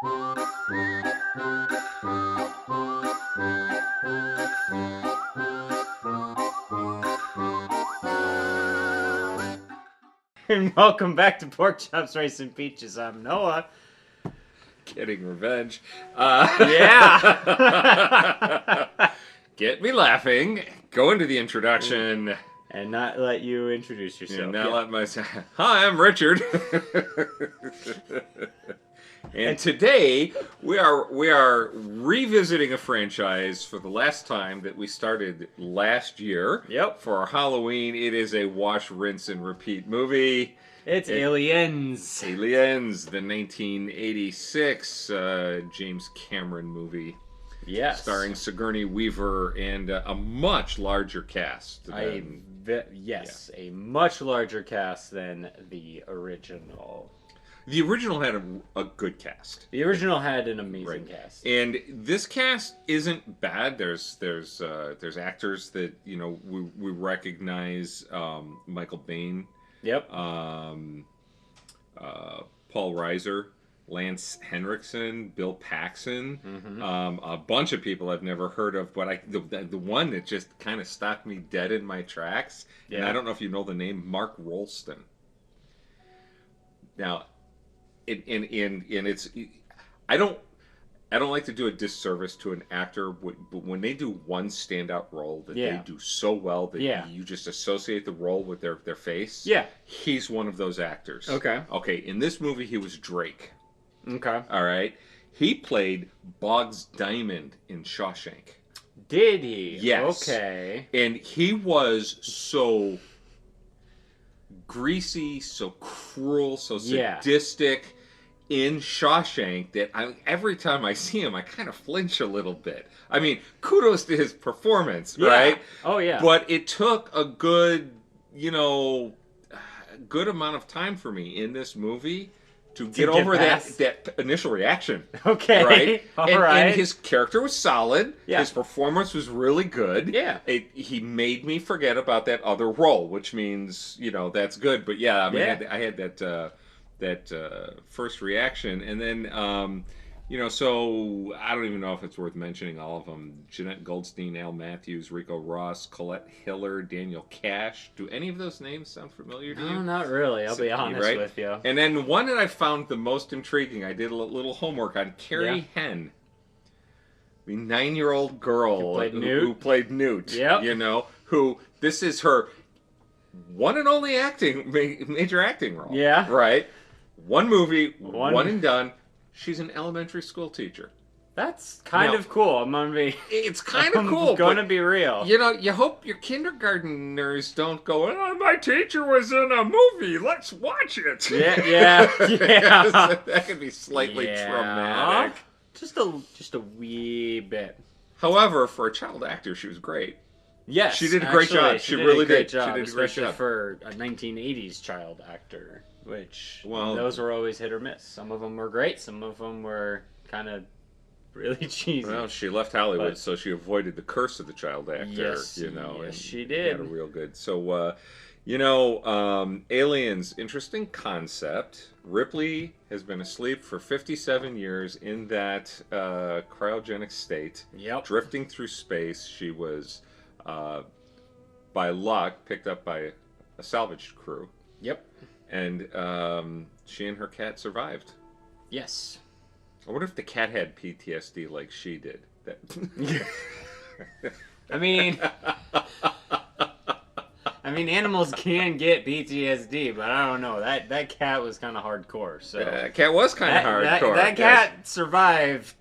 And welcome back to Pork Chops, Rice, and Peaches. I'm Noah. Getting revenge. Yeah. Get me laughing. Go into the introduction. And not let you introduce yourself. And not let myself. Hi, I'm Richard. And today we are revisiting a franchise for the last time that we started last year. Yep. For our Halloween, it is a wash, rinse, and repeat movie. It's Aliens. Aliens, the 1986 James Cameron movie. Yes. Starring Sigourney Weaver and a much larger cast. Yes, a much larger cast than the original. The original had a good cast. The original had an amazing cast. And this cast isn't bad. There's actors that, you know, we recognize. Michael Biehn. Yep. Paul Reiser, Lance Henriksen, Bill Paxton, a bunch of people I've never heard of, but the one that just kind of stopped me dead in my tracks, and I don't know if you know the name, Mark Rolston. Now, and it's, I don't like to do a disservice to an actor, but when they do one standout role that they do so well that you just associate the role with their face, he's one of those actors. Okay, in this movie he was Drake. Okay. All right. He played Boggs Diamond in Shawshank. Did he? Yes. Okay. And he was so greasy, so cruel, so sadistic in Shawshank that every time I see him, I kind of flinch a little bit. I mean, kudos to his performance, right? Oh, yeah. But it took a good amount of time for me in this movie to get over that initial reaction. Okay. Right? All right. And his character was solid. Yeah. His performance was really good. Yeah. He made me forget about that other role, which means, you know, that's good. But yeah, I mean, I had that first reaction. And then, you know, so I don't even know if it's worth mentioning all of them. Jeanette Goldstein, Al Matthews, Rico Ross, Colette Hiller, Daniel Cash. Do any of those names sound familiar to you? No, not really. I'll be honest with you. And then one that I found the most intriguing, I did a little homework on, Carrie Henn. The 9-year-old girl who played Newt. Yep. You know, this is her one and only major acting role. Yeah. Right? One movie, one and done. She's an elementary school teacher. That's kind of cool. It's kind of cool. I'm going to be real. You know, you hope your kindergartners don't go, "Oh, my teacher was in a movie. Let's watch it." Yeah. That could be slightly traumatic. Just a wee bit. However, for a child actor, she was great. Yes, she did a great job. She really did. She did a great job for a 1980s child actor. Which, those were always hit or miss. Some of them were great. Some of them were kind of really cheesy. Well, she left Hollywood, so she avoided the curse of the child actor. Yes, you know, yes, and she did. Got a real good. So, you know, Aliens, interesting concept. Ripley has been asleep for 57 years in that cryogenic state. Yep. Drifting through space. She was, by luck, picked up by a salvage crew. Yep. And she and her cat survived. Yes. I wonder if the cat had PTSD like she did. I mean, animals can get PTSD, but I don't know. That cat was kind of hardcore. So cat was kind of hardcore. That cat survived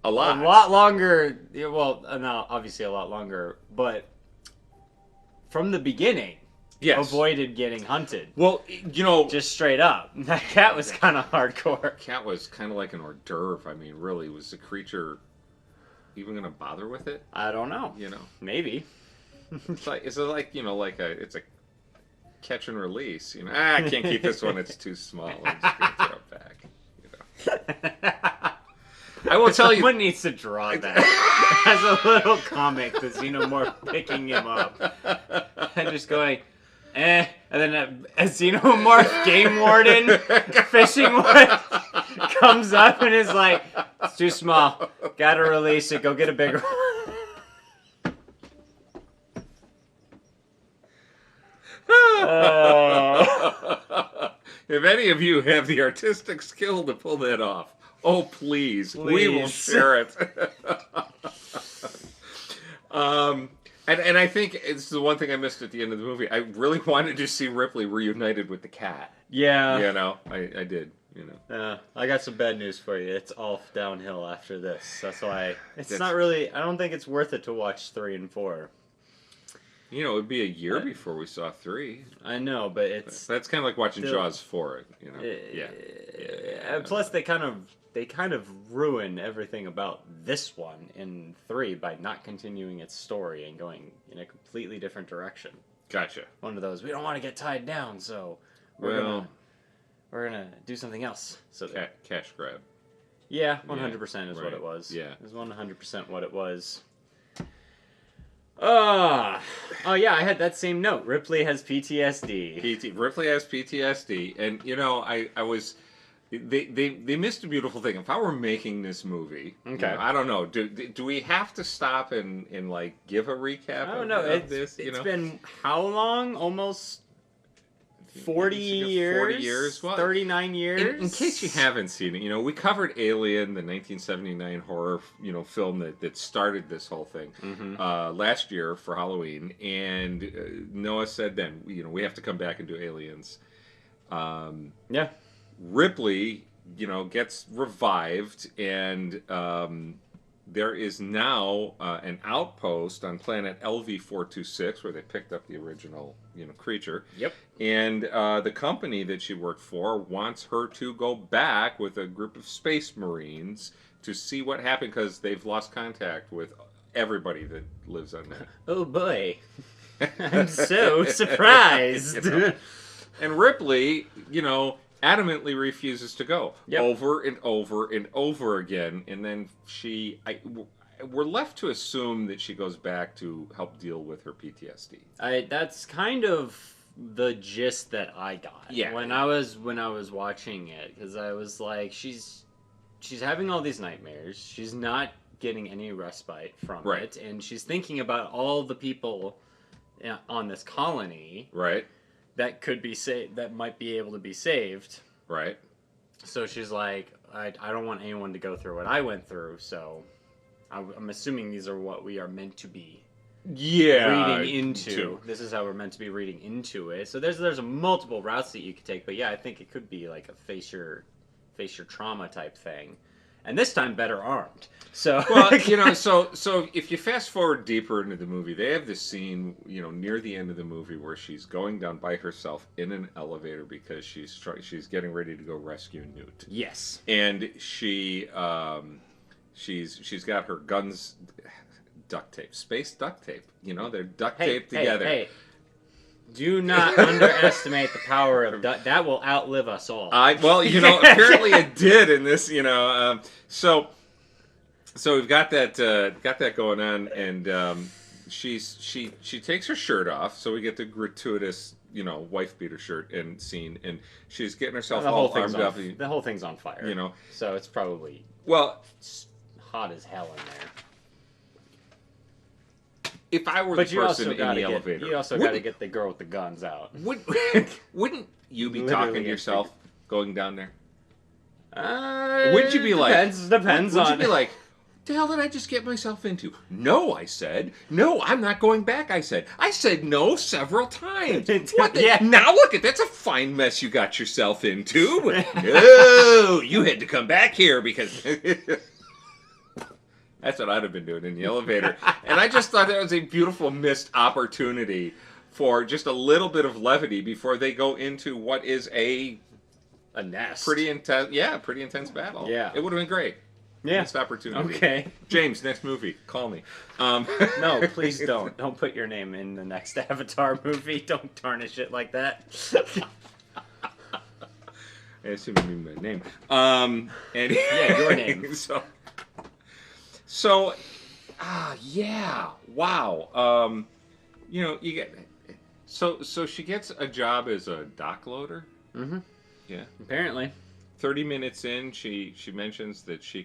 a lot longer. Well, no, obviously a lot longer, but from the beginning. Yes. Avoided getting hunted. Well, you know... Just straight up. That cat was kind of hardcore. Cat was kind of like an hors d'oeuvre. I mean, really, was the creature even going to bother with it? I don't know. You know? Maybe. It's like, you know, it's a catch and release. You know, I can't keep this one. It's too small. I'm just going to throw it back. You know? I will tell you... Someone needs to draw that as a little comic. The xenomorph picking him up. And just going... and then a xenomorph game warden fishing with comes up and is like, it's too small. Gotta release it. Go get a bigger one. If any of you have the artistic skill to pull that off, oh please. We will share it. And I think it's the one thing I missed at the end of the movie. I really wanted to see Ripley reunited with the cat. Yeah. You know, I did. You know. I got some bad news for you. It's all downhill after this. That's why it's not really. I don't think it's worth it to watch 3 and 4. You know, it would be a year before we saw 3. I know, but it's that's kind of like watching Jaws 4. You know. Yeah. Plus, they kind of ruin everything about this one in 3 by not continuing its story and going in a completely different direction. Gotcha. One of those, we don't want to get tied down, so we're gonna do something else. So cash grab. Yeah, 100% is what it was. Yeah, it was 100% what it was. Oh yeah, I had that same note. Ripley has PTSD. Ripley has PTSD, and you know, I was. They missed a beautiful thing. If I were making this movie, okay, you know, I don't know. Do we have to stop and like give a recap? I don't know. It's been how long? Almost 40 years. 40 years. Well, 39 years. In case you haven't seen it, you know, we covered Alien, the 1979 horror, you know, film that started this whole thing last year for Halloween, and Noah said then, you know, we have to come back and do Aliens. Yeah. Ripley, you know, gets revived, and there is now an outpost on planet LV-426 where they picked up the original, you know, creature. Yep. And the company that she worked for wants her to go back with a group of space marines to see what happened because they've lost contact with everybody that lives on there. Oh boy. I'm so surprised. You know? And Ripley, you know, adamantly refuses to go over and over and over again, and then we're left to assume that she goes back to help deal with her PTSD. That's kind of the gist that I got when I was watching it, because I was like, she's having all these nightmares, she's not getting any respite from it, and she's thinking about all the people on this colony, right, that could be saved, that might be able to be saved. Right. So she's like, I don't want anyone to go through what I went through, so I'm assuming these are what we are meant to be reading into. This is how we're meant to be reading into it. So there's multiple routes that you could take, but yeah, I think it could be like a face your trauma type thing. And this time better armed. So well, you know, so if you fast forward deeper into the movie, they have this scene, you know, near the end of the movie where she's going down by herself in an elevator because she's getting ready to go rescue Newt. Yes. And she's got her guns duct tape, space duct tape. You know, they're duct taped together. Hey. Do not underestimate the power of that will outlive us all. Well, you know, apparently it did in this, you know. So we've got that going on, and she takes her shirt off, so we get the gratuitous, you know, wife beater shirt and scene, and she's getting herself all armed up. The whole thing's on fire, you know. So it's probably hot as hell in there. If I were the person in the elevator, you also got to get the girl with the guns out. Wouldn't you be talking to yourself going down there? Would you be depends on. Would you be like, the hell did I just get myself into? No, I said. No, I'm not going back, I said. I said no several times. Now look at that's a fine mess you got yourself into. No, you had to come back here because... That's what I'd have been doing in the elevator. And I just thought that was a beautiful missed opportunity for just a little bit of levity before they go into what is a nest. Pretty intense battle. Yeah. It would have been great. Yeah. Missed opportunity. Okay. James, next movie. Call me. No, please don't. Don't put your name in the next Avatar movie. Don't tarnish it like that. I assume you mean my name. And yeah, your name. So, yeah, wow. You know, you get so she gets a job as a dock loader. Mm-hmm. Yeah, apparently. 30 minutes in, she mentions that she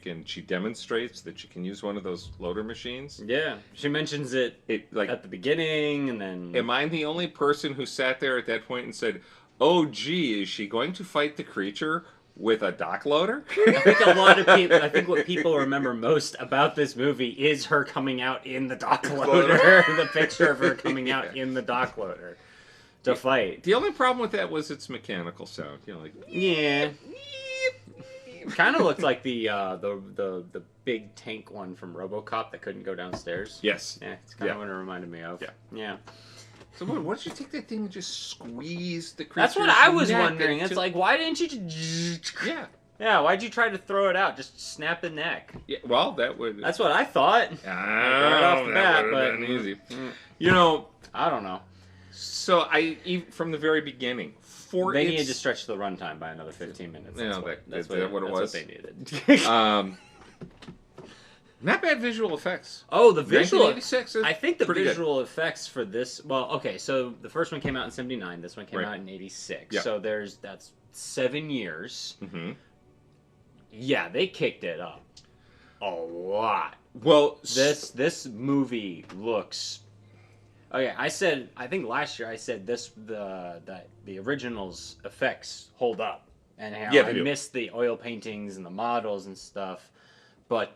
demonstrates that she can use one of those loader machines. Yeah, she mentions it like at the beginning, and then. Am I the only person who sat there at that point and said, "Oh, gee, is she going to fight the creature with a dock loader?" I think a lot of people. I think what people remember most about this movie is her coming out in the dock loader. The picture of her coming out in the dock loader to fight. The only problem with that was its mechanical sound. Like yeah. Kind of looked like the big tank one from RoboCop that couldn't go downstairs. Yes. Yeah, it's kind of what it reminded me of. Yeah. So why don't you take that thing and just squeeze the creature? That's what I was wondering. It's like, why didn't you just... Yeah, why'd you try to throw it out? Just snap the neck. Yeah, well, that would... That's what I thought. Right off the bat, but... easy. You know... I don't know. So, from the very beginning... They needed to stretch the runtime by another 15 minutes. That's what it was. That's what they needed. Not bad visual effects. Oh, the visual... 1986 I think the visual effects for this... Well, okay, so the first one came out in 79. This one came out in 86. Yep. So that's 7 years. Mm-hmm. Yeah, they kicked it up a lot. Well, this movie looks... Okay, I think last year I said the original's effects hold up, and how I missed the oil paintings and the models and stuff, but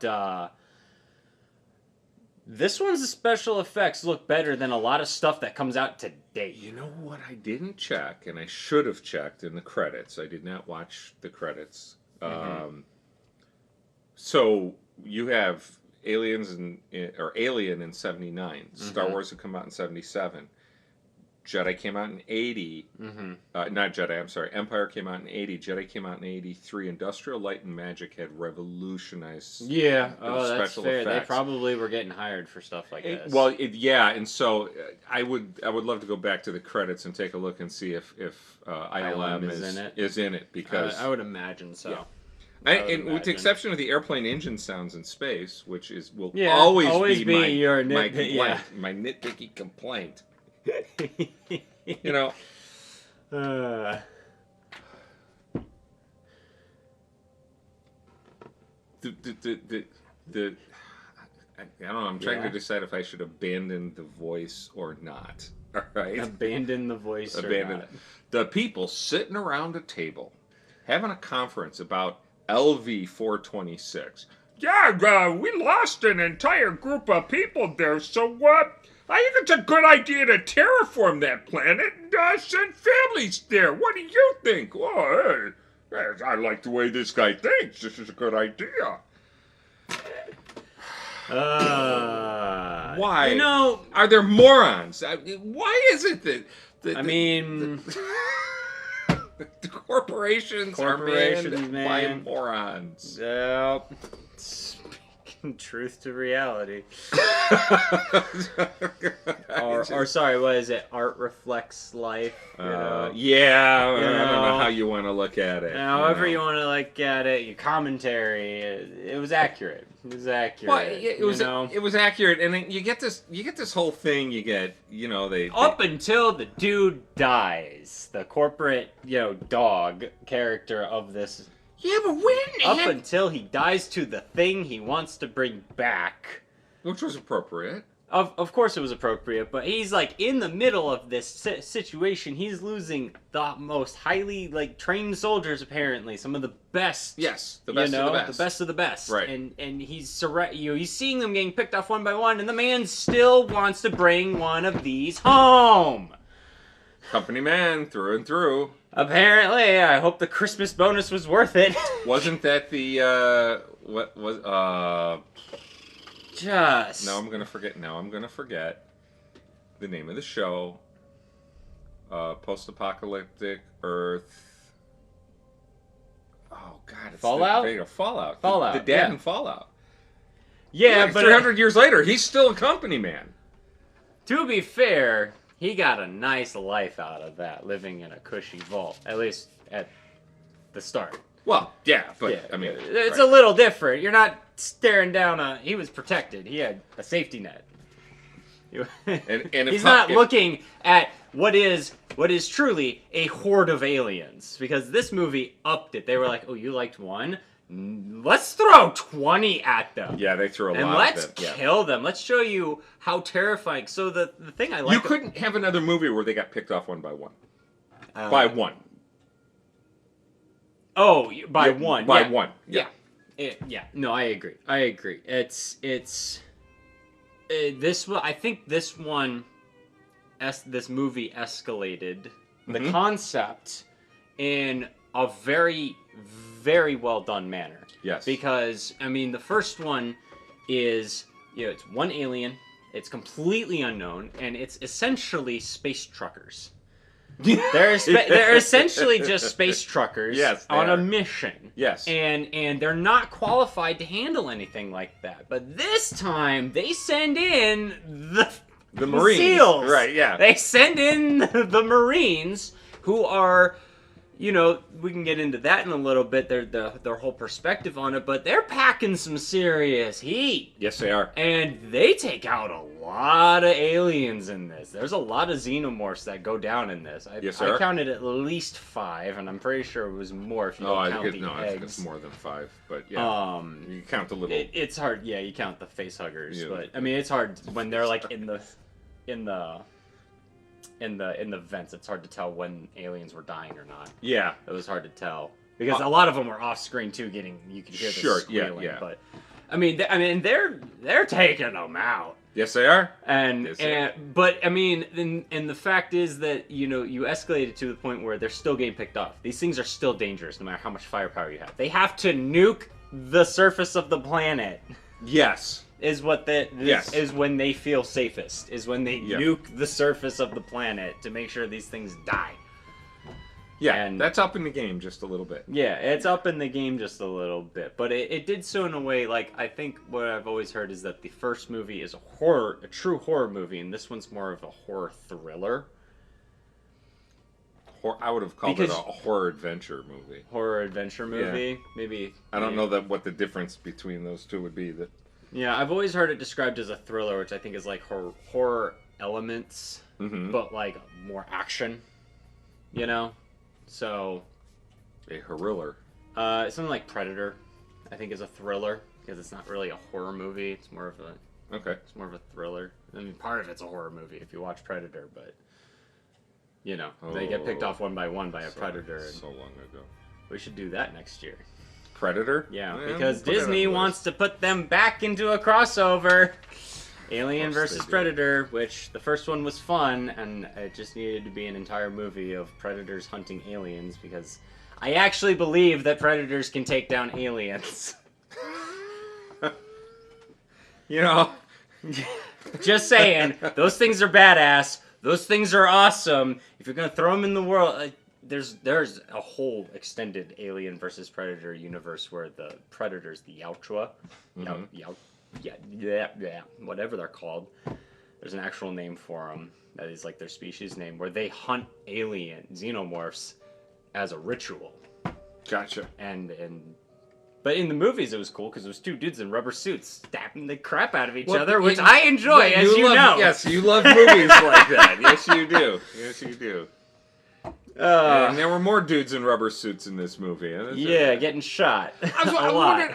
this one's special effects look better than a lot of stuff that comes out today. You know what I didn't check, and I should have checked in the credits. I did not watch the credits. Mm-hmm. So you have Alien in 79. Mm-hmm. Star Wars had come out in 77. Jedi came out in 80. Mm-hmm. Not Jedi, I'm sorry. Empire came out in 80. Jedi came out in 83. Industrial Light and Magic had revolutionized that's fair. Effects. They probably were getting hired for stuff like this. And so I would love to go back to the credits and take a look and see if ILM is in it because I would imagine so. Yeah. With the exception of the airplane engine sounds in space, which will always be your my complaint, my nitpicky complaint. You know. I don't know. I'm trying to decide if I should abandon the voice or not. All right. Abandon the voice or not. The people sitting around a table having a conference about LV-426. Yeah, we lost an entire group of people there, so I think it's a good idea to terraform that planet and send families there. What do you think? Oh, I like the way this guy thinks. This is a good idea. Why? You know, are there morons? Why is it that... The corporations are manned by morons. Yep. Speaking truth to reality. or sorry, what is it? Art reflects life. I don't know how you want to look at it. However you want to look at it, your commentary, it was accurate. It was accurate. Well, it was accurate, and then you get this whole thing. You get up until the dude dies, the corporate dog character of this. Yeah, but when until he dies to the thing he wants to bring back, which was appropriate. Of course it was appropriate, but he's in the middle of this situation. He's losing the most highly trained soldiers, apparently, some of the best. Yes, the best of the best. The best of the best. Right. And he's seeing them getting picked off one by one, and the man still wants to bring one of these home. Company man through and through. Apparently, I hope the Christmas bonus was worth it. Wasn't that the what was Just... Now I'm gonna forget the name of the show. Post-apocalyptic Earth. Oh God! It's Fallout. Fallout. Fallout. The dad in Fallout. Yeah, but 300 years later, he's still a company man. To be fair, he got a nice life out of that, living in a cushy vault, at least at the start. Well, yeah, but it's a little different. You're not staring down he was protected. He had a safety net. And He's not looking at what is truly a horde of aliens, because this movie upped it. They were like, "Oh, you liked one? Let's throw 20 at them." Yeah, they threw a lot. And let's kill them. Let's show you how terrifying. So the thing I like, you couldn't have another movie where they got picked off one by one. By one. Oh, by one. By one. Yeah. Yeah. No, I agree. It's this. I think this one, this movie escalated the concept in a very, very well done manner. Yes. Because I mean, the first one is, it's one alien. It's completely unknown, and it's essentially space truckers. They're essentially just space truckers on a mission. Yes. And they're not qualified to handle anything like that. But this time, they send in the Marines. SEALs. Right, yeah. They send in the Marines, who are, we can get into that in a little bit, their whole perspective on it, but they're packing some serious heat. Yes, they are. And they take out a lot of aliens in this. There's a lot of xenomorphs that go down in this. I counted at least 5, and I'm pretty sure it was more if you don't count the eggs. I think it's more than 5, but yeah. You count the little... It's hard, you count the face huggers, but I mean, it's hard when they're like in the vents. It's hard to tell when aliens were dying or not. Yeah, it was hard to tell because a lot of them were off screen too. You could hear the squealing. Yeah. But I mean, they're taking them out. Yes, they are. But I mean, and the fact is that you escalate it to the point where they're still getting picked off. These things are still dangerous, no matter how much firepower you have. They have to nuke the surface of the planet. Yes. Is when they feel safest. Is when they nuke the surface of the planet to make sure these things die. Yeah, and that's up in the game just a little bit. Yeah, it's up in the game just a little bit, but it did so in a way. Like, I think what I've always heard is that the first movie is a true horror movie, and this one's more of a horror thriller. I would have called it a horror adventure movie. Horror adventure movie, maybe. I don't know what the difference between those two would be. Yeah, I've always heard it described as a thriller, which I think is like horror elements, but like more action, So, a horror. Something like Predator, I think, is a thriller because it's not really a horror movie. It's more of it's more of a thriller. I mean, part of it's a horror movie if you watch Predator, but they get picked off one by one by a predator. So long ago. We should do that next year. Predator? Yeah, because Disney wants to put them back into a crossover. Alien versus Predator, which the first one was fun, and it just needed to be an entire movie of predators hunting aliens, because I actually believe that predators can take down aliens. Just saying, those things are badass. Those things are awesome. If you're gonna throw them in the world... There's a whole extended Alien versus Predator universe where the predators, the Yautja, whatever they're called, there's an actual name for them that is like their species name, where they hunt alien xenomorphs as a ritual. Gotcha. But in the movies it was cool because it was 2 dudes in rubber suits stabbing the crap out of each other, which I enjoy, as you know. Yes, you love movies like that. Yes, you do. Yes, you do. And there were more dudes in rubber suits in this movie. Getting shot. I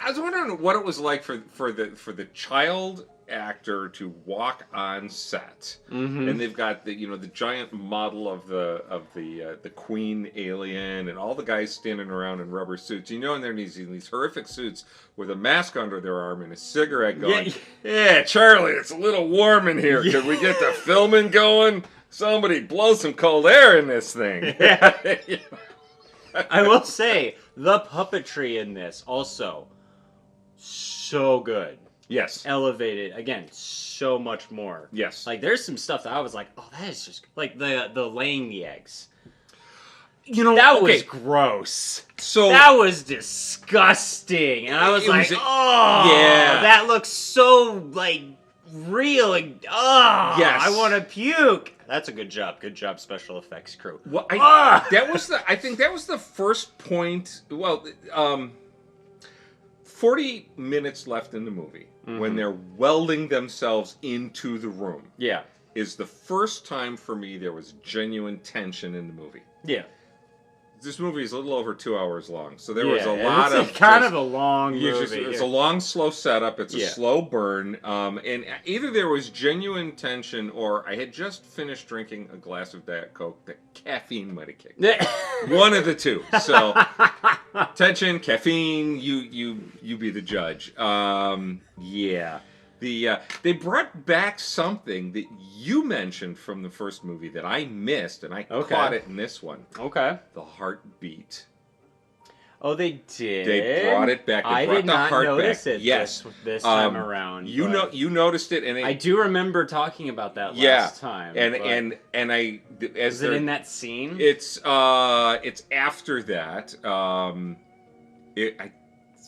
was wondering what it was like for the child actor to walk on set, and they've got the giant model of the queen alien, and all the guys standing around in rubber suits. And they're in these horrific suits with a mask under their arm and a cigarette going. Yeah, Charlie, it's a little warm in here. Could we get the filming going? Somebody blow some cold air in this thing. Yeah. I will say, the puppetry in this also so good. Yes. Elevated, again, so much more. Yes. Like, there's some stuff that I was like, oh, that is just... Like, the laying the eggs. That was gross. So that was disgusting. And I was like, that looks so, like, real. Like, yes. I want to puke. That's a good job. Good job, special effects crew. Well, I think that was the first point. Well, 40 minutes left in the movie when they're welding themselves into the room. Yeah. Is the first time for me there was genuine tension in the movie. Yeah. This movie is a little over 2 hours long, so there was a lot of kind of a long movie. It's a long, slow setup. It's a slow burn, and either there was genuine tension, or I had just finished drinking a glass of Diet Coke that caffeine might have kicked. One of the two. So tension, caffeine. You be the judge. Yeah. They brought back something that you mentioned from the first movie that I missed, and I caught it in this one. Okay. The heartbeat. Oh, they did. They brought it back. I did not notice it. Yes, this time around. You noticed it, and I do remember talking about that last time. And I is it in that scene? It's after that.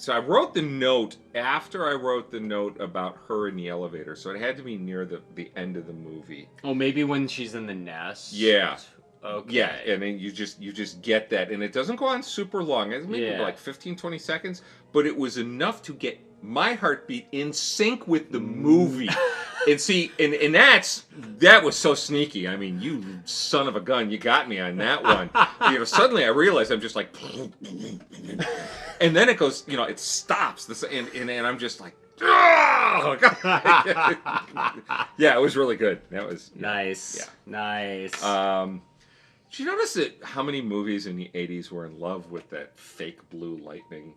So I wrote the note after I wrote the note about her in the elevator, so it had to be near the end of the movie. Oh, maybe when she's in the nest. Yeah. Okay. Yeah, and then you just get that, and it doesn't go on super long. It's maybe like 15, 20 seconds, but it was enough to get my heartbeat in sync with the movie. And see, and that was so sneaky. I mean, you son of a gun, you got me on that one. Suddenly I realized I'm just like, and then it goes, it stops. And I'm just like, oh, God. Yeah, it was really good. That was nice. Yeah, nice. Did you notice that how many movies in the 80s were in love with that fake blue lightning?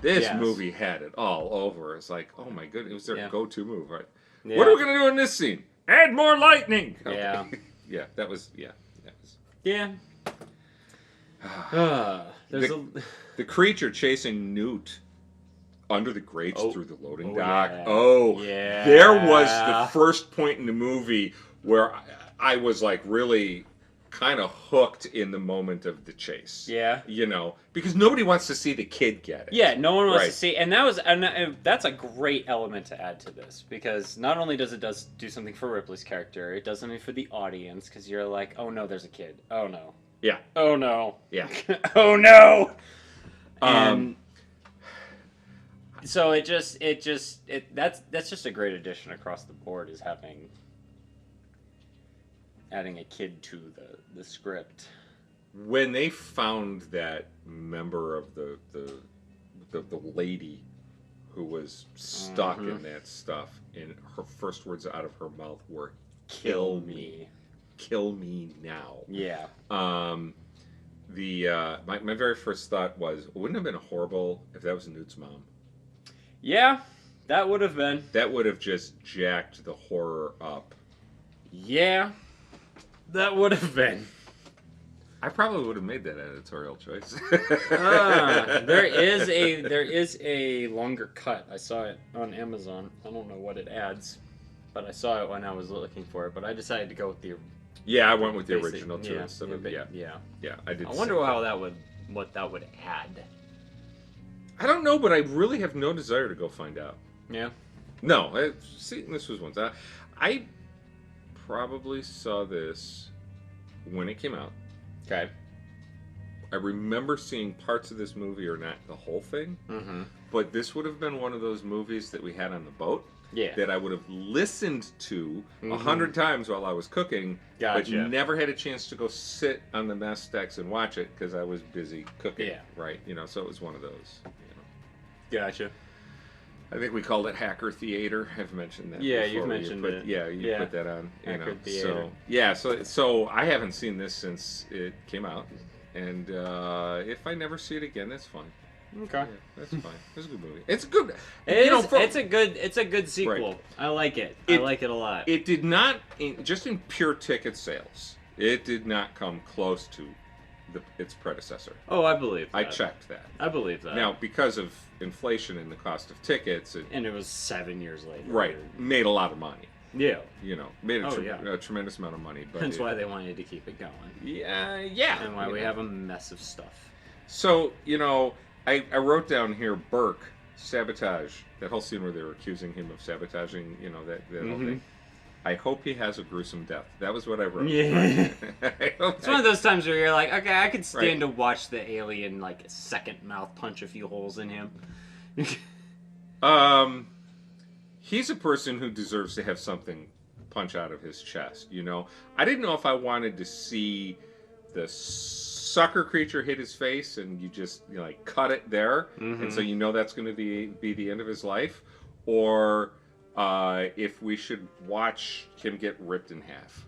This movie had it all over. It's like, oh my goodness, it was their go-to move, right? Yeah. What are we gonna do in this scene? Add more lightning. Okay. Yeah. Yeah. That was. Yeah. The creature chasing Newt under the grates through the loading dock. Yeah. Oh, yeah. There was the first point in the movie where I was like really kind of hooked in the moment of the chase. Yeah. Because nobody wants to see the kid get it. Yeah, no one wants to see, and that's a great element to add to this, because not only does it do something for Ripley's character, it does something for the audience, because you're like, oh no, there's a kid. Oh no. Yeah. Oh no. Yeah. Oh no. And so that's just a great addition across the board, is adding a kid to the script. When they found that member of the lady who was stuck in that stuff, and her first words out of her mouth were, "Kill me. Kill me now." Yeah. My very first thought was, wouldn't it have been horrible if that was Newt's mom? Yeah, that would have been. That would have just jacked the horror up. Yeah. That would have been. I probably would have made that editorial choice. There is a longer cut. I saw it on Amazon. I don't know what it adds, but I saw it when I was looking for it. But I decided to go with the. Yeah, I went with the original too. Yeah. I did. I wonder what that would add. I don't know, but I really have no desire to go find out. Yeah. No, this was once. I probably saw this when it came out. Okay. I remember seeing parts of this movie, or not the whole thing. Mm-hmm. But this would have been one of those movies that we had on the boat. Yeah. That I would have listened to 100 times while I was cooking. Gotcha. But never had a chance to go sit on the mess decks and watch it because I was busy cooking. Yeah. Right. So it was one of those. Gotcha. I think we called it Hacker Theater. I've mentioned that. Yeah, before. you've mentioned it. Yeah, you put that on. Hacker Theater. So I haven't seen this since it came out, and if I never see it again, that's fine. Okay, yeah, that's fine. It's a good movie. It's good. It's a good sequel. Right. I like it. I like it a lot. It did not, just in pure ticket sales, it did not come close to its predecessor. Oh, I believe that. I checked that. I believe that. Now, because of inflation and the cost of tickets, and it was 7 years later. Right, made a lot of money. Yeah. Made a tremendous amount of money. But that's why they wanted to keep it going. Yeah. And why we have a mess of stuff. So, I wrote down here Burke, sabotage. That whole scene where they were accusing him of sabotaging, that whole thing. I hope he has a gruesome death. That was what I wrote. Yeah. It's one of those times where you're like, okay, I could stand to watch the alien, second mouth punch a few holes in him. He's a person who deserves to have something punch out of his chest, you know? I didn't know if I wanted to see the sucker creature hit his face and you just, you know, like, cut it there, and so you know that's going to be the end of his life, or if we should watch him get ripped in half.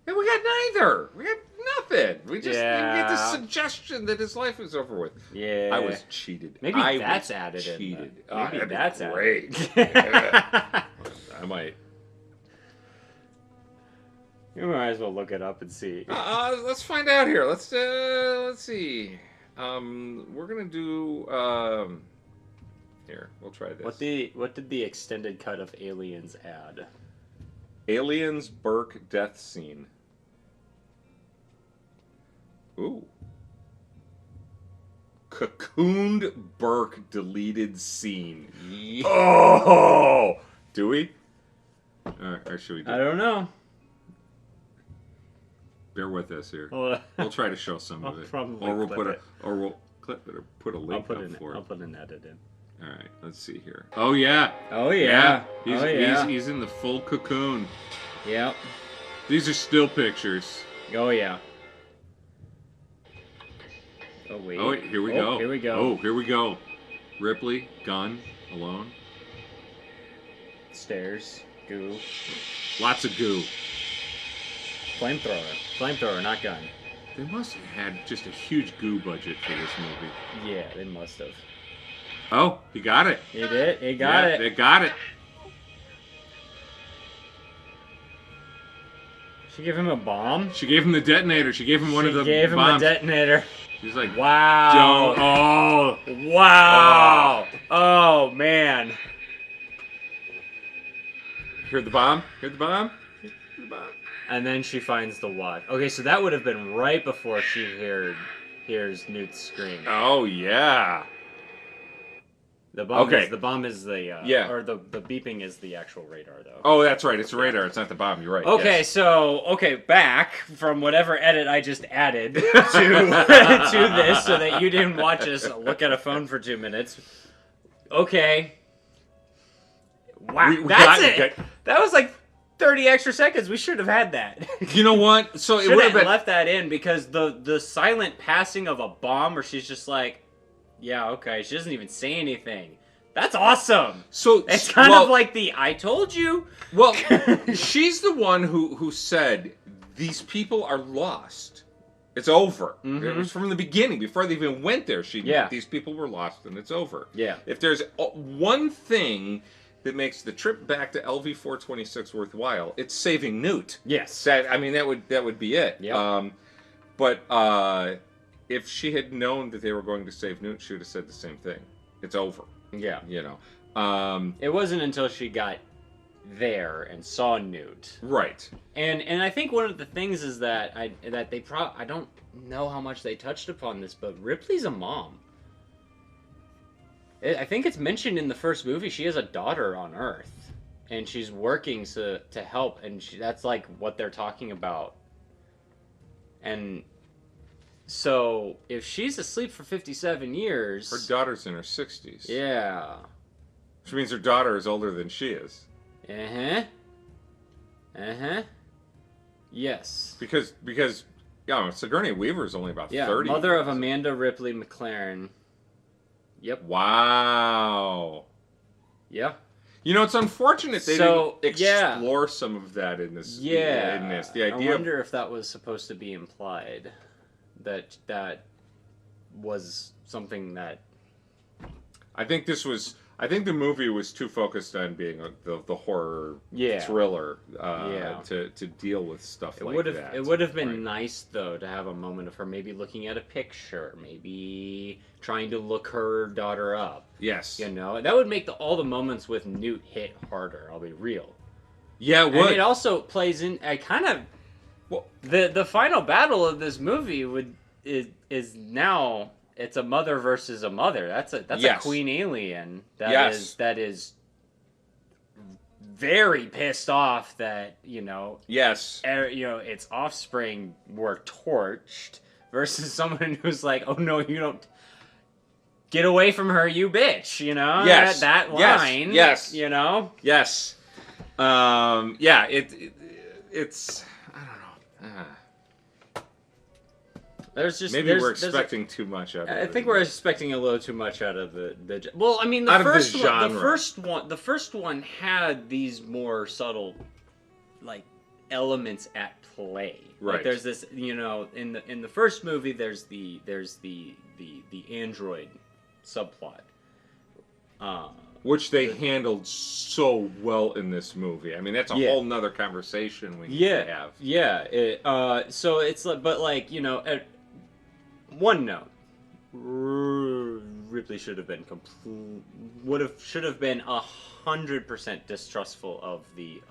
And we got neither. We got nothing. We just we get the suggestion that his life is over with. Yeah. I was cheated. Maybe that's added cheated. in. Maybe that's great. added. I might. You might as well look it up and see. Let's find out here. Let's see. We're gonna do. Here, we'll try this. What did the extended cut of Aliens add? Aliens Burke death scene. Ooh. Cocooned Burke deleted scene. Yeah. Oh! Do we? Or should we do I don't know. Bear with us here. We'll try to show some of it. Or we'll put a link up for it. I'll put an edit in. All right, let's see here. Oh yeah. Oh yeah. He's in the full cocoon. Yep. These are still pictures. Oh yeah. Oh wait. Oh, here we go. Here we go. Oh, here we go. Ripley, gun, alone. Stairs, goo. Lots of goo. Flamethrower, not gun. They must have had just a huge goo budget for this movie. Yeah, they must have. Oh, he got it. He did. He got it. They got it. She gave him a bomb? She gave him the detonator. She gave him one of the bombs. She gave him the detonator. She's like, wow. Don't. Oh. Wow. Oh, man. Hear the bomb? Hear the bomb? Hear the bomb? And then she finds the watch. Okay, so that would have been right before she hears Newt scream. Oh, yeah. The bomb is the yeah, or the beeping is the actual radar though. Oh, that's right. It's the radar. It's not the bomb. You're right. Okay, yes. So back from whatever edit I just added to to this, so that you didn't watch us look at a phone for 2 minutes. Okay. Wow, that's it. Okay. That was like 30 extra seconds. We should have had that. You know what? So it would have been left that in because the silent passing of a bomb, where she's just like. Yeah, okay. She doesn't even say anything. That's awesome. So it's kind of like the I told you. Well, she's the one who said these people are lost. It's over. Mm-hmm. It was from the beginning, before they even went there. She knew these people were lost and it's over. Yeah. If there's one thing that makes the trip back to LV-426 worthwhile, it's saving Newt. Yes. That would be it. Yeah. But if she had known that they were going to save Newt, she would have said the same thing. It's over. Yeah. You know. It wasn't until she got there and saw Newt. Right. And I think one of the things is that I don't know how much they touched upon this, but Ripley's a mom. I think it's mentioned in the first movie. She has a daughter on Earth, and she's working to help, and that's like what they're talking about. And so, if she's asleep for 57 years... Her daughter's in her 60s. Yeah. Which means her daughter is older than she is. Uh-huh. Uh-huh. Yes. Because Sigourney Weaver is only about 30. Mother of Amanda Ripley McLaren. Yep. Wow. Yeah. You know, it's unfortunate they didn't explore some of that in this. Yeah. In this. The idea I wonder if that was supposed to be implied. That was something that I think the movie was too focused on being the horror thriller to deal with stuff like that. It would have been nice though to have a moment of her maybe looking at a picture, maybe trying to look her daughter up. Yes, you know, that would make all the moments with Newt hit harder. I'll be real. Yeah, it would. And it also plays in. The final battle of this movie is now it's a mother versus a mother. That's a queen alien that is very pissed off that its offspring were torched versus someone who's like, oh no, you don't get away from her, you bitch, you know? Yes. That line. Yes. You know? Yes. Yeah, it's, I don't know. Maybe we're expecting too much out of it. I think we're expecting a little too much out of the well, I mean, the first one had these more subtle, like, elements at play. Right. Like, there's this, you know, in the first movie, there's the android subplot. Which they handled so well in this movie. I mean, that's a whole nother conversation we need to have. Yeah. So it's like, but like, you know, at one note, Ripley should have been should have been 100% distrustful of the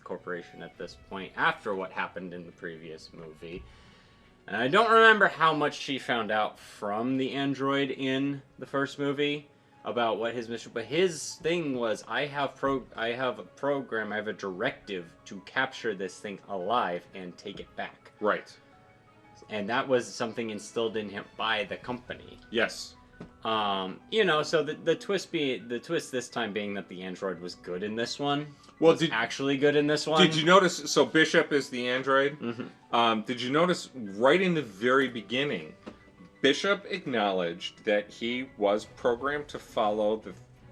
corporation at this point after what happened in the previous movie. And I don't remember how much she found out from the android in the first movie about what his mission, but his thing was, I have a directive to capture this thing alive and take it back. Right. And that was something instilled in him by the company. Yes. You know, so the twist this time being that the android was good in this one. Well, actually good in this one. Did you notice? So Bishop is the android. Mm-hmm. Did you notice right in the very beginning, Bishop acknowledged that he was programmed to follow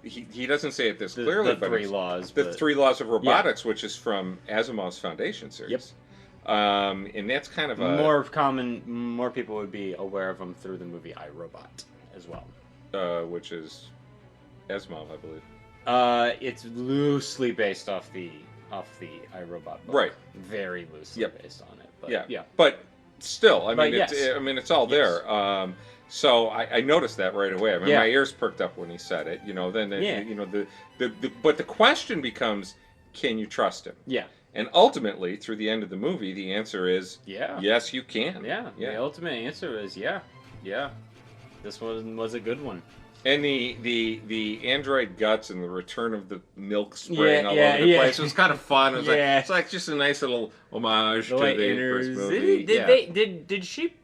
he doesn't say it this clearly, but the 3 laws of robotics, which is from Asimov's Foundation series. Yep. And that's kind of a more people would be aware of them through the movie I, Robot as well. Which is Asimov, I believe. It's loosely based off the I, Robot book. Right. Very loosely based on it. But yeah. But still, I mean, it's all there. So I noticed that right away. I mean, my ears perked up when he said it. You know, you know, but the question becomes, can you trust him? Yeah. And ultimately, through the end of the movie, the answer is yes, you can. Yeah. The ultimate answer is yeah. This one was a good one. And the android guts and the return of the milk spraying all over the place. It was kind of fun. It was like, it's like just a nice little homage to the first movie. Did she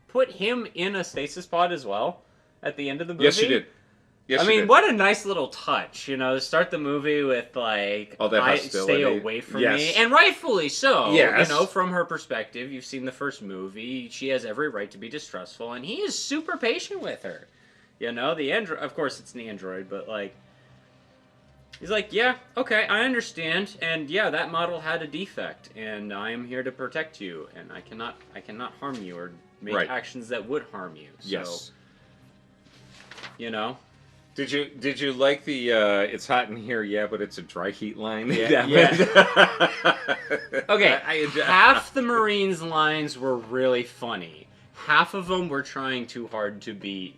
put him in a stasis pod as well at the end of the movie? Yes, she did. Yes, I mean, what a nice little touch, you know, to start the movie with, like, stay away from me. And rightfully so. Yes. You know, from her perspective, you've seen the first movie. She has every right to be distrustful, and he is super patient with her. You know, the android, of course it's an android, but, like, he's like, yeah, okay, I understand, and yeah, that model had a defect, and I am here to protect you, and I cannot harm you or make actions that would harm you. So, yes. You know. Did you like the it's hot in here, but it's a dry heat line? Yeah. Okay, half the Marines' lines were really funny. Half of them were trying too hard to be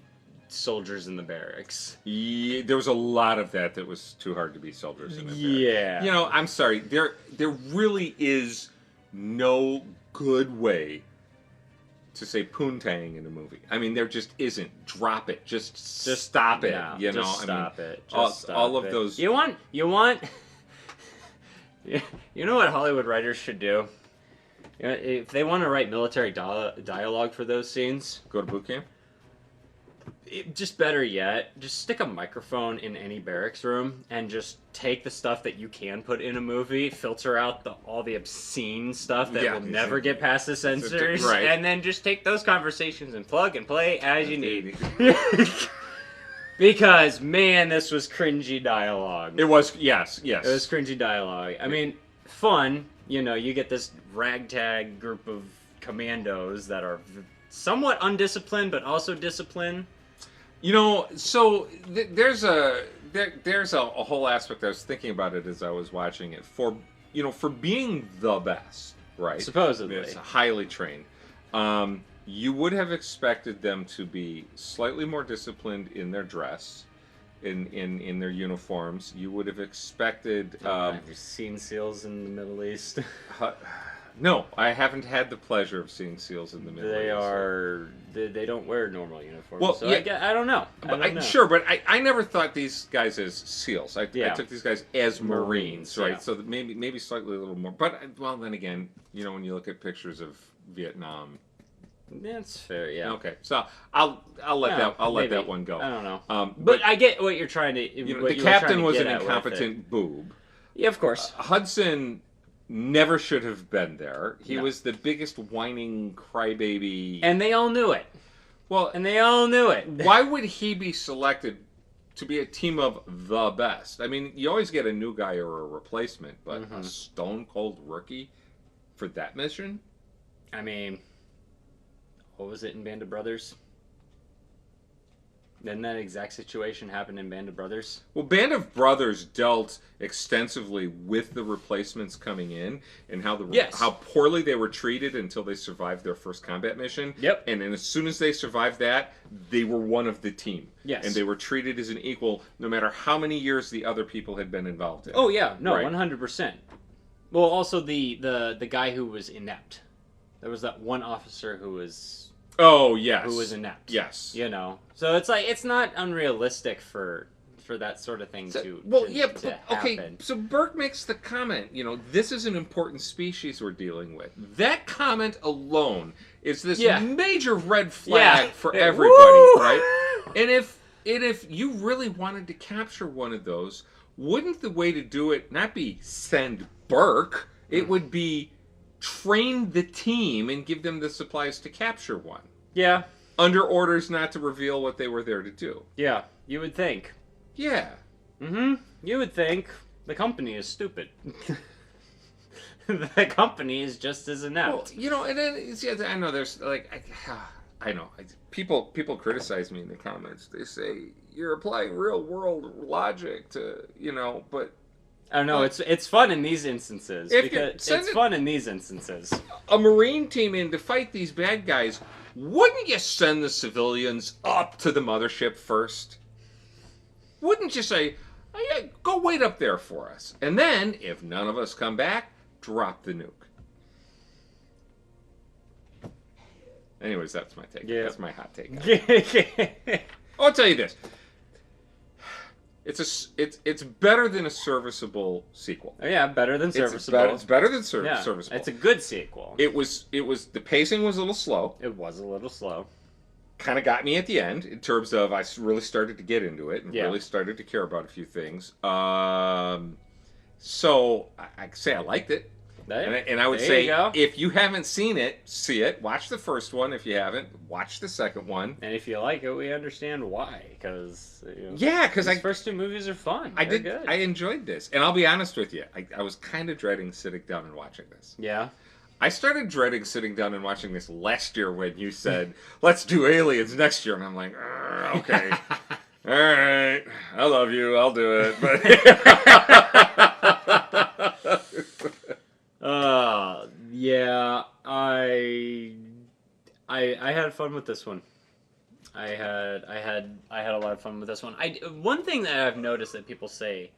soldiers in the barracks. Yeah, there was a lot of that was too hard to be soldiers in the barracks. Yeah. You know, I'm sorry. There really is no good way to say poontang in a movie. I mean, there just isn't. Drop it. Just stop it. No, you know, stop it. All of those. You want. You know what Hollywood writers should do? You know, if they want to write military dialogue for those scenes, go to boot camp. Just better yet, just stick a microphone in any barracks room and just take the stuff that you can put in a movie, filter out all the obscene stuff that will never get past the censors, and then just take those conversations and plug and play as you need. Because, man, this was cringy dialogue. It was, yes. It was cringy dialogue. I mean, fun, you know, you get this ragtag group of commandos that are somewhat undisciplined, but also disciplined. You know, so there's a whole aspect. I was thinking about it as I was watching it. For being the best, right? Supposedly, it's highly trained. You would have expected them to be slightly more disciplined in their dress, in their uniforms. You would have expected. Have you seen SEALs in the Middle East? No, I haven't had the pleasure of seeing SEALs in the Middle East. They don't wear normal uniforms. Well, so I don't know. Sure, but I never thought these guys as SEALs. I took these guys as Marines, right? Yeah. So that maybe slightly a little more. But, well, then again, you know, when you look at pictures of Vietnam, That's fair, yeah. Okay, so I'll let that one go. I don't know. But I get what you're trying to. The captain was an incompetent boob. Yeah, of course. Hudson never should have been there. He was the biggest whining crybaby, and they all knew it. Well, and they all knew it. Why would he be selected to be a team of the best? I mean, you always get a new guy or a replacement, but a stone cold rookie for that mission? I mean, what was it in Band of Brothers? Didn't that exact situation happen in Band of Brothers? Well, Band of Brothers dealt extensively with the replacements coming in and how how poorly they were treated until they survived their first combat mission. Yep. And then as soon as they survived that, they were one of the team. Yes. And they were treated as an equal no matter how many years the other people had been involved in. Oh, yeah. No, 100%. Well, also the guy who was inept. There was that one officer who was... Oh, yes. Who was inept. Yes. You know? So it's like, it's not unrealistic for that sort of thing to happen. Okay, so Burke makes the comment, this is an important species we're dealing with. That comment alone is this major red flag for everybody, right? And if you really wanted to capture one of those, wouldn't the way to do it not be send Burke? It would be train the team and give them the supplies to capture one. Yeah. Under orders not to reveal what they were there to do. Yeah, you would think. Yeah. Mm-hmm. You would think. The company is stupid. The company is just as inept. Well, and then, I know there's, I know. People criticize me in the comments. They say, you're applying real-world logic to, but... I don't know, it's fun in these instances. Because it's fun in these instances. A Marine team in to fight these bad guys, wouldn't you send the civilians up to the mothership first? Wouldn't you say, oh, yeah, go wait up there for us. And then, if none of us come back, drop the nuke. Anyways, that's my take. Yeah. That's my hot take. I'll tell you this. It's better than a serviceable sequel. Oh, yeah, better than serviceable. It's better than serviceable. It's a good sequel. It was the pacing was a little slow. It was a little slow. Kind of got me at the end in terms of I really started to get into it and really started to care about a few things. So I say I liked it. And I would say, if you haven't seen it, see it. Watch the first one. If you haven't, watch the second one. And if you like it, we understand why. Because these first two movies are fun. They're good. I enjoyed this, and I'll be honest with you. I was kind of dreading sitting down and watching this. Yeah. I started dreading sitting down and watching this last year when you said, "Let's do Aliens next year," and I'm like, okay. All right, I love you. I'll do it. Yeah, I had fun with this one. I had a lot of fun with this one. One thing that I've noticed that people say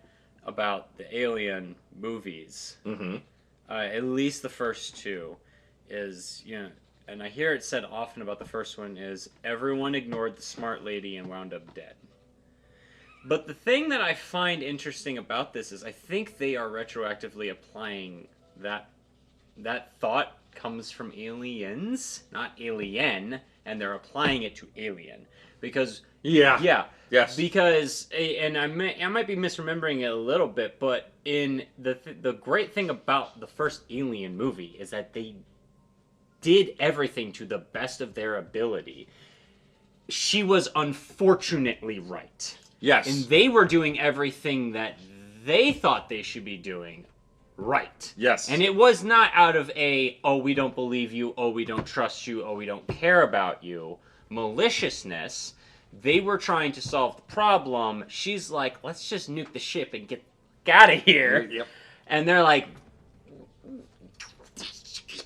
about the Alien movies, at least the first two, is and I hear it said often about the first one is everyone ignored the smart lady and wound up dead. But the thing that I find interesting about this is I think they are retroactively applying that thought comes from aliens, not alien, and they're applying it to alien. Because yes, because and I might be misremembering it a little bit, but in the great thing about the first Alien movie is that they did everything to the best of their ability. She was unfortunately right. Yes. And they were doing everything that they thought they should be doing right. Yes. And it was not out of oh, we don't believe you, oh, we don't trust you, oh, we don't care about you, maliciousness. They were trying to solve the problem. She's like, let's just nuke the ship and get out of here. Yep. And they're like,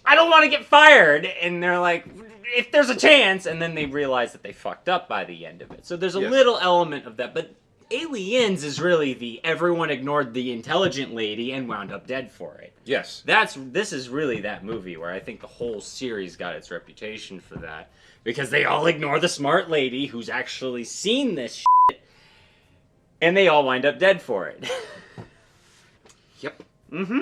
I don't want to get fired. And they're like, if there's a chance. And then they realize that they fucked up by the end of it. So there's a little element of that. But Aliens is really everyone ignored the intelligent lady and wound up dead for it. Yes. This is really that movie where I think the whole series got its reputation for that. Because they all ignore the smart lady who's actually seen this shit. And they all wind up dead for it. Yep. Mm-hmm.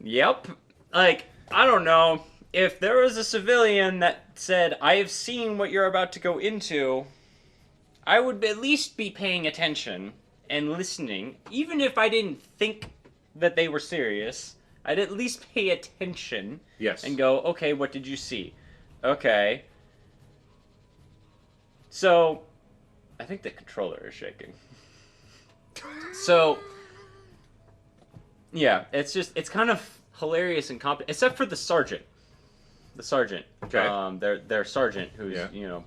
Yep. Like, I don't know. if there was a civilian that said, I have seen what you're about to go into, I would at least be paying attention and listening. Even if I didn't think that they were serious, I'd at least pay attention. Yes. And go, okay, what did you see? Okay. So, I think the controller is shaking. So, yeah, it's kind of hilarious and competent, except for the sergeant. Okay. Their sergeant, who's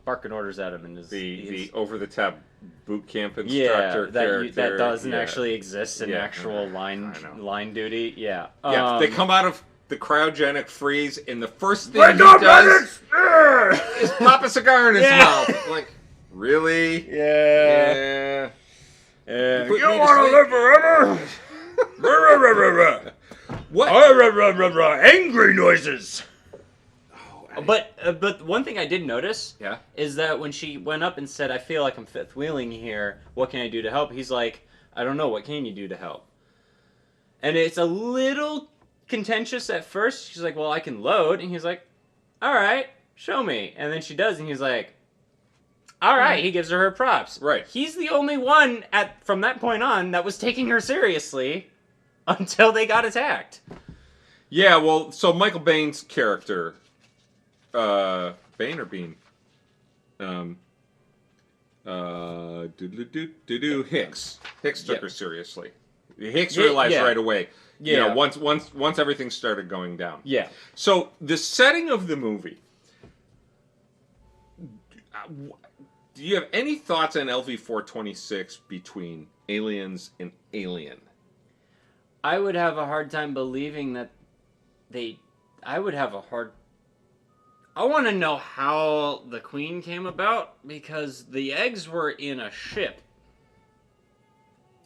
barking orders at him, and is the over the top boot camp instructor character that doesn't actually exist in actual line duty. Yeah. Yeah. They come out of the cryogenic freeze, and the first thing he does is pop a cigar in his mouth. Like, really? Yeah. Yeah. You want to live forever? What? Angry noises. But one thing I did notice is that when she went up and said, I feel like I'm fifth wheeling here, what can I do to help? He's like, I don't know, what can you do to help? And it's a little contentious at first. She's like, well, I can load. And he's like, all right, show me. And then she does, and he's like, all right, he gives her props. Right. He's the only one from that point on that was taking her seriously until they got attacked. Yeah, well, so Michael Baine's character... Bane or Bean? Hicks. Hicks took her seriously. Hicks realized right away. Yeah. You know, once everything started going down. Yeah. So the setting of the movie. Do you have any thoughts on LV-426 between Aliens and Alien? I would have a hard time believing that I want to know how the Queen came about, because the eggs were in a ship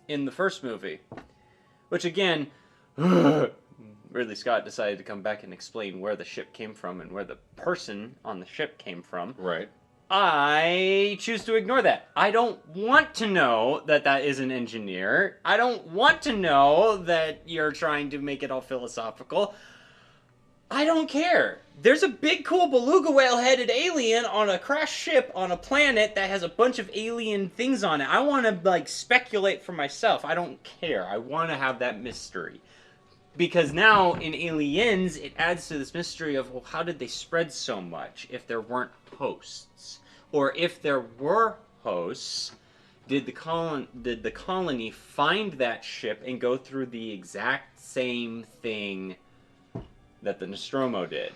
in the first movie. Which, again, Ridley Scott decided to come back and explain where the ship came from and where the person on the ship came from. Right. I choose to ignore that. I don't want to know that is an engineer. I don't want to know that you're trying to make it all philosophical. I don't care. There's a big, cool beluga whale-headed alien on a crashed ship on a planet that has a bunch of alien things on it. I want to, speculate for myself. I don't care. I want to have that mystery. Because now, in Aliens, it adds to this mystery of, well, how did they spread so much if there weren't hosts? Or if there were hosts, did the colony find that ship and go through the exact same thing that the Nostromo did?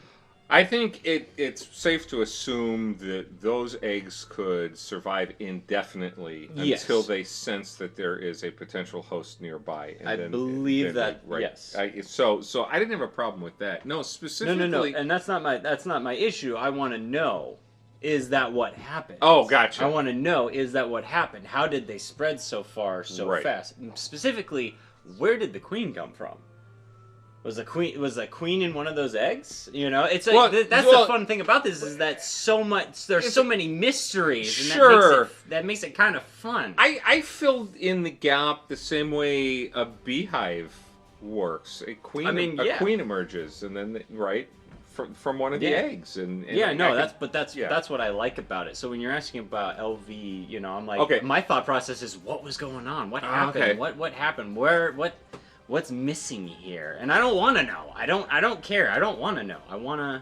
I think it's safe to assume that those eggs could survive indefinitely until they sense that there is a potential host nearby. And I believe that. Right. Yes. So I didn't have a problem with that. No, specifically. No. And that's not my issue. I want to know, is that what happened? Oh, gotcha. I want to know, is that what happened? How did they spread so far so fast? Specifically, where did the Queen come from? Was the queen in one of those eggs? You know, it's the fun thing about this is that there's so many mysteries, and that makes it kind of fun. I filled in the gap the same way a beehive works. A queen emerges, and then from one of the eggs, and that's what I like about it. So when you're asking about LV, you know, I'm like, my thought process is, what was going on? What happened? Okay. What happened? What's missing here? And I don't want to know. I don't care. I don't want to know. I want to...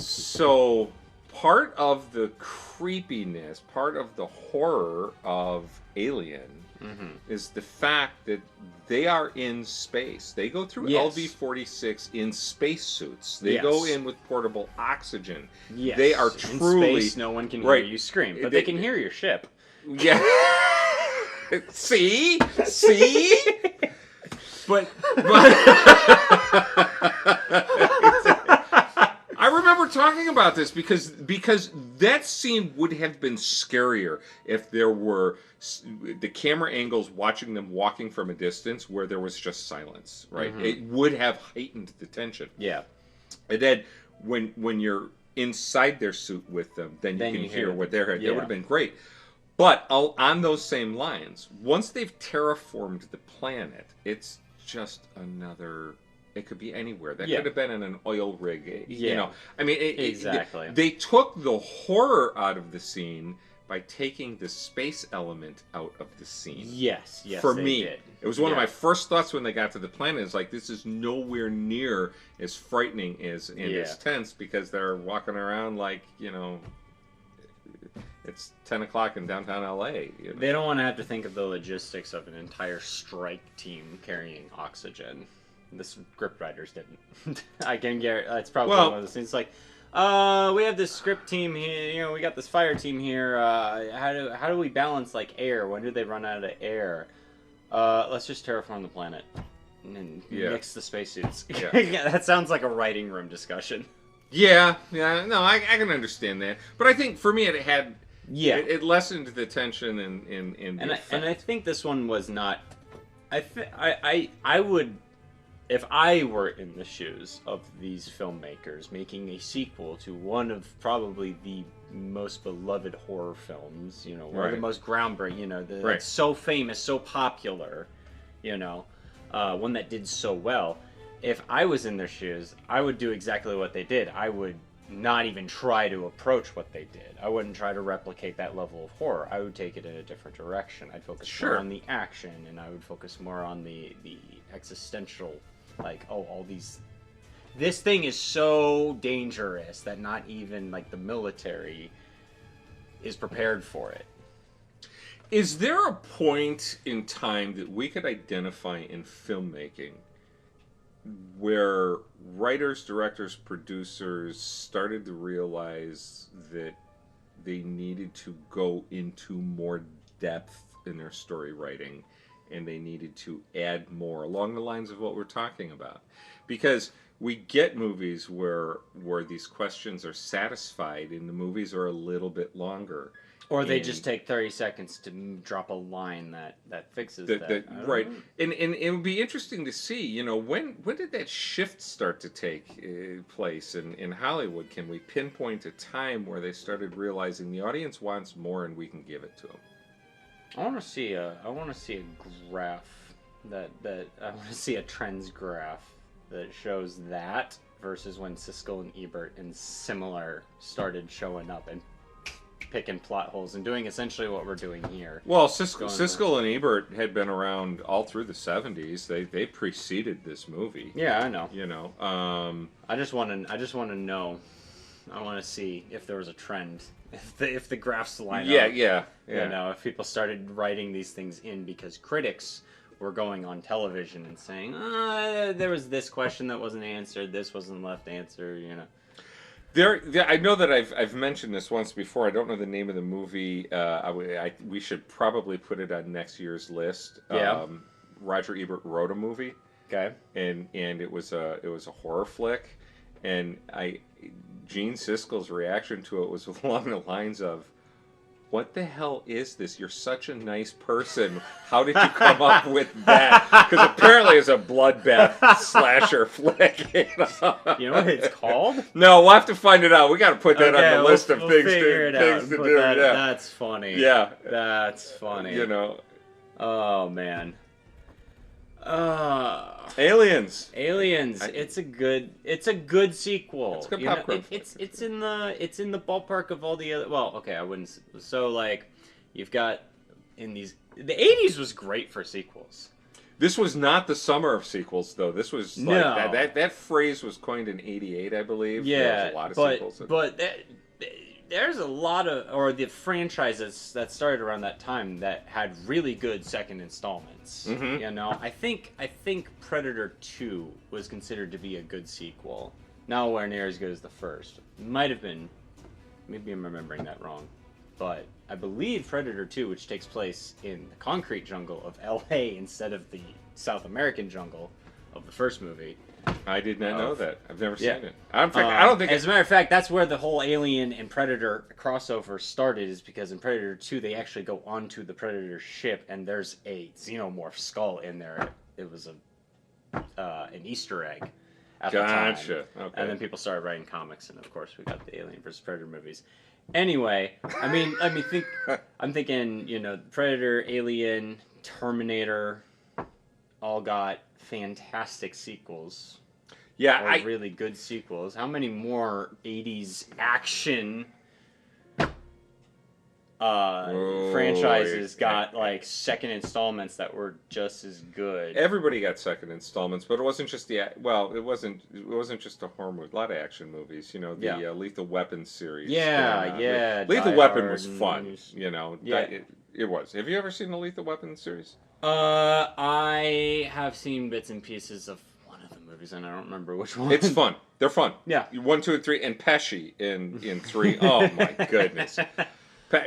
So, part of the creepiness, part of the horror of Alien is the fact that they are in space. They go through LV-46 in spacesuits. They go in with portable oxygen. Yes. They are truly... In space, no one can hear you scream, but they can hear your ship. Yeah. See? But I remember talking about this because that scene would have been scarier if there were the camera angles watching them walking from a distance where there was just silence, right? It would have heightened the tension. Yeah. And then when you're inside their suit with them, then you can hear what they're hearing. That would have been great. But on those same lines, once they've terraformed the planet, it's just another It could be anywhere. That Yeah. could have been in an oil rig. You Yeah. know, I mean, Exactly. They took the horror out of the scene by taking the space element out of the scene. Yes, For they me, did. it was one of my first thoughts when they got to the planet. Is like, this is nowhere near as frightening as and as tense, because they're walking around like, you know, it's 10 o'clock in downtown LA. You know? They don't want to have to think of the logistics of an entire strike team carrying oxygen. The script writers didn't. I can guarantee it's probably one of those things like, we have this script team here, you know, we got this fire team here, how do we balance, like, air? When do they run out of air? Let's just terraform the planet and mix the spacesuits. Yeah. That sounds like a writing room discussion. Yeah, no, I can understand that. But I think for me it had... Yeah. It lessened the tension and I think this one was not... I would... If I were in the shoes of these filmmakers making a sequel to one of probably the most beloved horror films, you know, one of the most groundbreaking, you know, that's so famous, so popular, you know, one that did so well. If I was in their shoes, I would do exactly what they did. I would not even try to approach what they did. I wouldn't try to replicate that level of horror. I would take it in a different direction. I'd focus more on the action, and I would focus more on the existential, like, all these... This thing is so dangerous that not even, like, the military is prepared for it. Is there a point in time that we could identify in filmmaking where writers, directors, producers started to realize that they needed to go into more depth in their story writing, and they needed to add more along the lines of what we're talking about? Because we get movies where these questions are satisfied and the movies are a little bit longer. Or they just take 30 seconds to drop a line that fixes that. Right. And it would be interesting to see, you know, when did that shift start to take place in Hollywood? Can we pinpoint a time where they started realizing the audience wants more and we can give it to them? I want to see a graph I want to see a trends graph that shows that versus when Siskel and Ebert and similar started showing up and picking plot holes and doing essentially what we're doing here. Well, Siskel and Ebert had been around all through the 70s. They preceded this movie. Yeah, I know. You know, I just want to know. I want to see if there was a trend, if the graphs line up. Yeah. You know, if people started writing these things in because critics were going on television and saying, there was this question that wasn't answered, this wasn't left answered, you know. I know that I've mentioned this once before. I don't know the name of the movie. We should probably put it on next year's list. Yeah. Roger Ebert wrote a movie. Okay. And it was a horror flick, and Gene Siskel's reaction to it was along the lines of, "What the hell is this? You're such a nice person. How did you come up with that?" Because apparently it's a bloodbath slasher flick. You know what it's called? No, we'll have to find it out. We got to put that on the list of things to do. That's funny. Yeah, that's funny. You know. Oh man. Aliens. It's a good sequel. It's a good popcorn. It's in the ballpark of all the other. Well, okay, I wouldn't. So like, you've got the 80s was great for sequels. This was not the summer of sequels, though. This was like that phrase was coined in '88, I believe. Yeah, there was a lot of sequels. But there's a lot of the franchises that started around that time that had really good second installments. Mm-hmm. You know, I think Predator 2 was considered to be a good sequel. Nowhere near as good as the first. Might have been. Maybe I'm remembering that wrong. But I believe Predator 2, which takes place in the concrete jungle of LA instead of the South American jungle of the first movie. I did not know that. I've never seen it. I don't think. As a matter of fact, that's where the whole Alien and Predator crossover started. Is because in Predator 2 they actually go onto the Predator ship and there's a xenomorph skull in there. It was an Easter egg. At the time. Okay. And then people started writing comics, and of course we got the Alien vs Predator movies. Anyway, I'm thinking, you know, Predator, Alien, Terminator, all got fantastic sequels. Yeah, or really good sequels. How many more 80s action franchises got like second installments that were just as good? Everybody got second installments, but it wasn't just it wasn't just a horror movie. A lot of action movies, you know, the Lethal Weapon series. Lethal Weapon was fun, you know. Yeah. It was. Have you ever seen the Lethal Weapon series? I have seen bits and pieces of one of the movies, and I don't remember which one. It's fun. They're fun. Yeah. 1, 2, and 3, and Pesci in 3. Oh my goodness.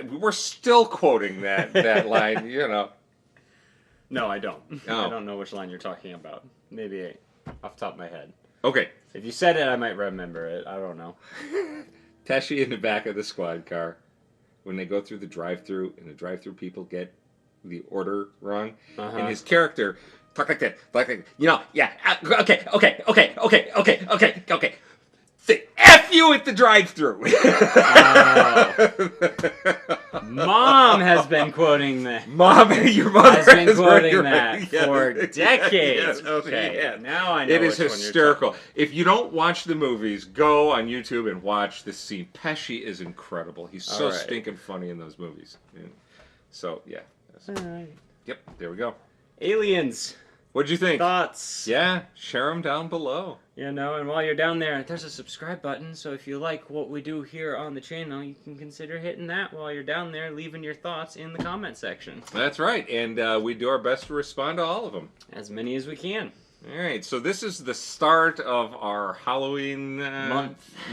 We're still quoting that line, you know. No, I don't. Oh. I don't know which line you're talking about. Maybe off the top of my head. Okay. If you said it, I might remember it. I don't know. Pesci in the back of the squad car when they go through the drive-thru, and the drive-thru people get the order wrong, and his character talk like that, you know, okay. F you at the drive-thru. Mom has been quoting that. Your mother has been quoting that right. for decades. Yes. Okay, Yeah. now I know. It is hysterical. If you don't watch the movies, go on YouTube and watch this scene. Pesci is incredible. He's so stinking funny in those movies. Yeah. So yeah. All right. Yep. There we go. Aliens. What'd you think? Thoughts? Yeah, share them down below. You know, and while you're down there, there's a subscribe button, so if you like what we do here on the channel, you can consider hitting that while you're down there, leaving your thoughts in the comment section. That's right, and we do our best to respond to all of them. As many as we can. All right, so this is the start of our Halloween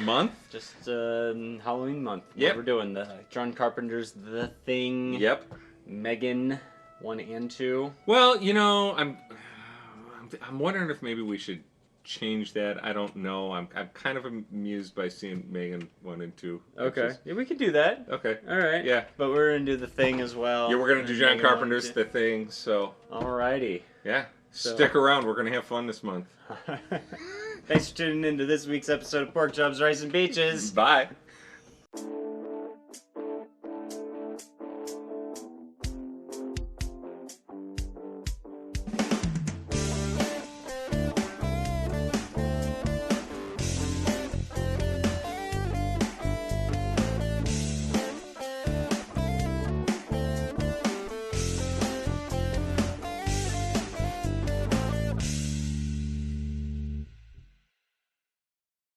month? Just Halloween month. Yep. We're doing the John Carpenter's The Thing. Yep. Megan 1 and 2. Well, you know, I'm wondering if maybe we should change that. I don't know. I'm kind of amused by seeing Megan 1 and 2. Okay. Yeah, we could do that. Okay. All right. Yeah. But we're going to do The Thing as well. Yeah, we're going to do John Carpenter's The Thing, so. Alrighty. Yeah. Stick around. We're going to have fun this month. Thanks for tuning in to this week's episode of Pork Chops, Rice, and Beaches. Bye.